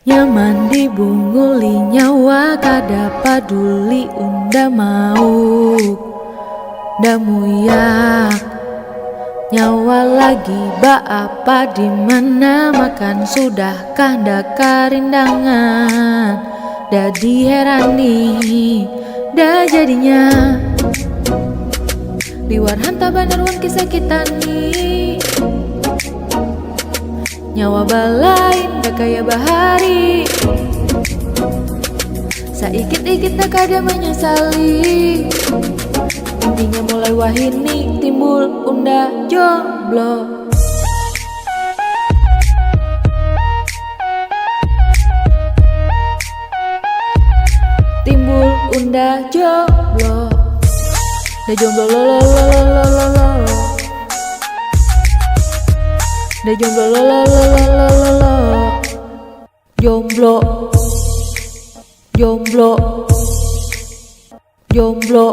Nyaman dibunguli nyawa kada paduli unda mau damuyak nyawa lagi ba apa di mana makan sudah kanda karindangan dadi heran nih dah jadinya liwar hanta banarwan kisah kita nih nyawa balain dah kaya bahari saikit-ikit tak kada menyesali intinya mulai wahini timbul unda jomblo timbul unda jomblo dah jomblo lo lo lo lo lo lo lo dah jomblo lo lo lo lo lo lo lo jomblo jomblo jomblo